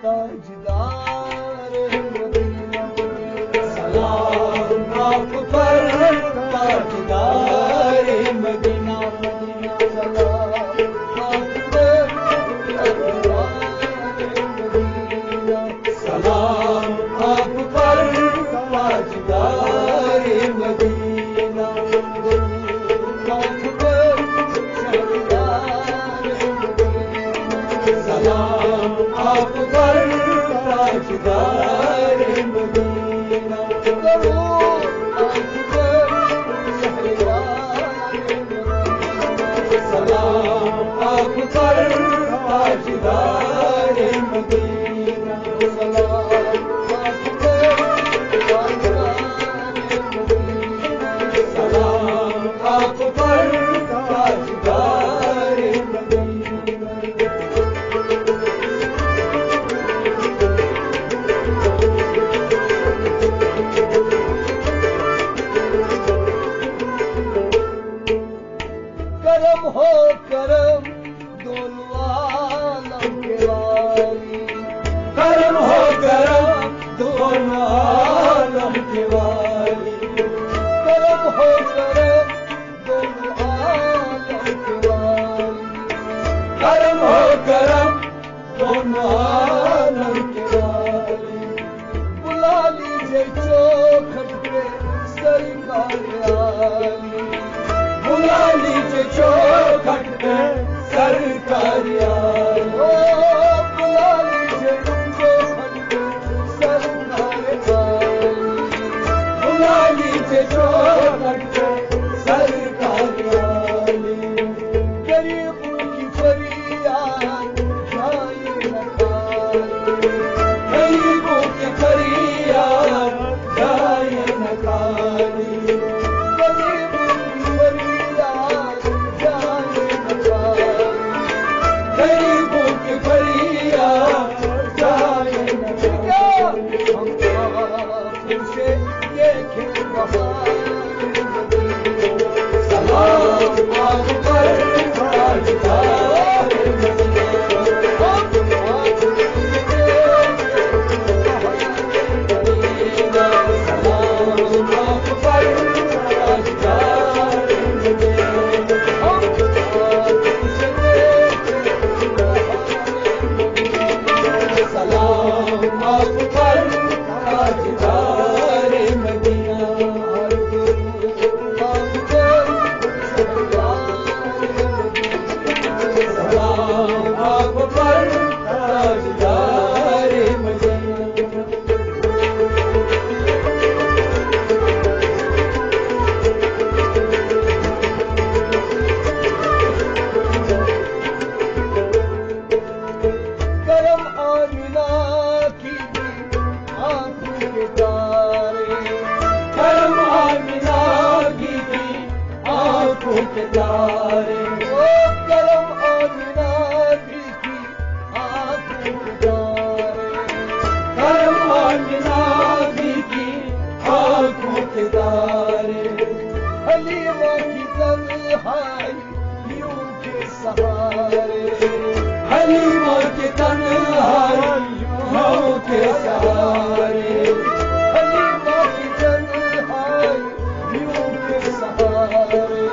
تاجدار مدینہ سلام آپ پر تاجدار مدینہ سلام آپ پر تاجدار مدینہ سلام آپ پر تاجدار مدینہ سلام آپ پر تاجدار مدینہ درود آپ پر شہریار مدینہ سلام آپ پر تاجدار مدینہ سلام آپ پر تاجدار مدینہ سلام آپ پر تاجدار مدینہ کرم ہو کرم دونوں عالم کے والی کرم ہو کرم دونوں عالم کے والی کرم ہو کرم دونوں عالم کے والی کرم ہو کرم دونوں عالم کے والی بلا لیجیے چوکھٹ پہ سرکار عالی بلا لیجیے چوکھٹ پہ سرکار عالی بلا لیجیے چوکھٹ پہ سرکار عالی بلا لیجیے چوکھٹ پہ سرکار عالی غریبوں کی فریاد جائے نہ خالی غریبوں کی فریاد جائے نہ خالی غریبوں کی فریاد جائے نہ خالی غریبوں کی فریاد جائے نہ خالی ہم آپ سے دیکھیں بہار مدینہ سلام آپ پر تاجدار مدینہ ہم آپ سے دیکھیں بہار مدینہ سلام آپ پر تاجدار مدینہ ہم آپ سے دیکھیں بہار مدینہ سلام آپ پر تاجدار مدینہ ہر دل آپ پر شہریار مدینہ سلام آپ پر تاجدار مدینہ کرم آمینہ کی آنکھوں کے تارے کرم آمینہ کی آنکھوں کے تارے کرم آمینہ کی آنکھوں کے تارے کرم آمینہ کی آنکھوں کے تارے حلیمہ کی تنہائیوں کے سہارے حلیمہ کی تنہائیوں کے سہارے حلیمہ کی تنہائیوں کے سہارے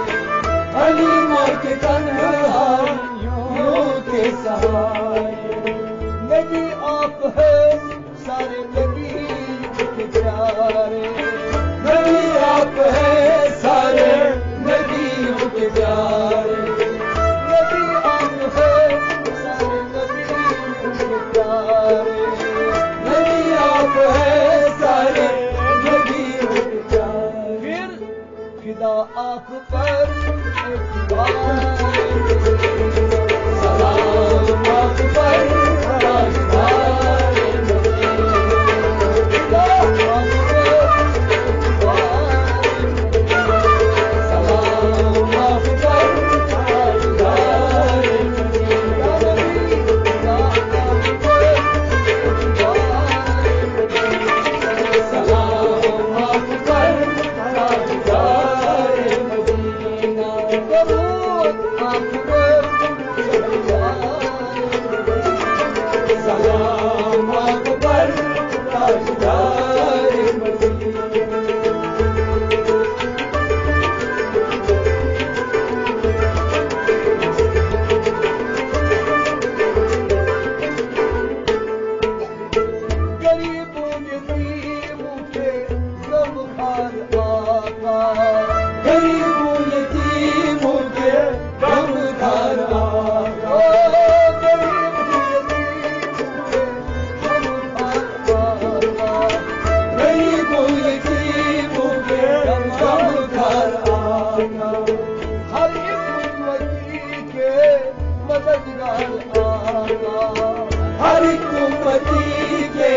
حلیمہ کی تنہائیوں کے سہارے نبی آپ ہیں سارے نبیوں کے پیارے نبی آپ ہیں سارے نبیوں کے پیارے نبی آپ ہیں سارے نبیوں کے پیارے نبی آپ ہیں سارے نبیوں کے پیارے پھر فدا آپ پر سلام آپ پر تاجدار سلام آپ پر تاجدار سلام آپ پر تاجدار سلام آپ پر تاجدار مدینہ ہر ایک امتی کے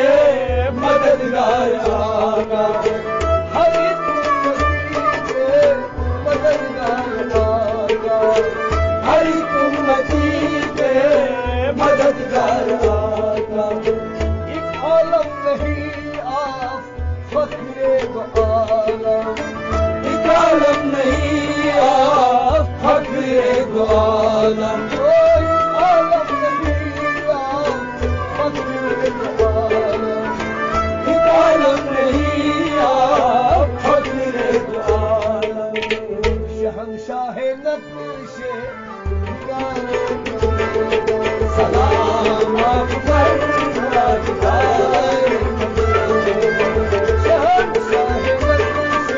مددگار آقا ہر ایک امتی کے مددگار آقا ہر ایک امتی کے مددگار آقا ایک عالم نہیں آپ فخر دو عالم ایک عالم نہیں آپ فخر دو عالم شہنشاہ نقش سلام آپ پر تاجدار شہنشاہ نقش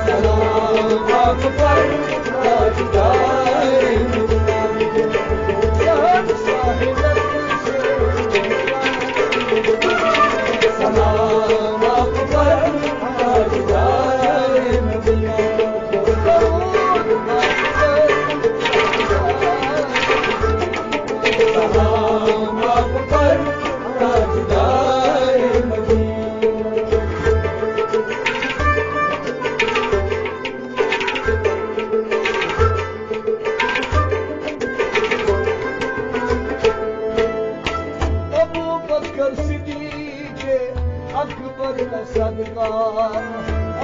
سلام آپ پر تاجدار شہنشاہ نقش سلام آپ پر تاجدار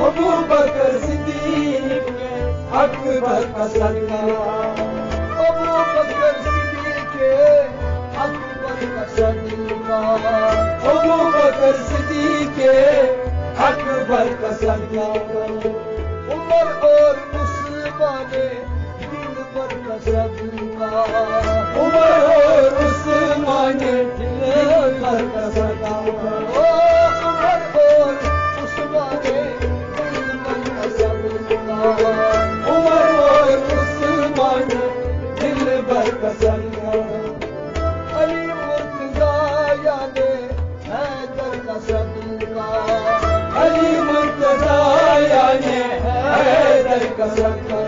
ابو بکر صدیق اکبر کا صدقہ ابو بکر صدیق اکبر کا صدقہ ابو بکر صدیق اکبر کا صدقہ عمر اور عثمان دل پر کا صدقہ عمر اور عثمان دل پر کا صدقہ عمر اور عثمان دل بر پسند علی مرتضیٰ یعنی حیدر کا صدقہ علی مرتضیٰ یعنی حیدر کا صدقہ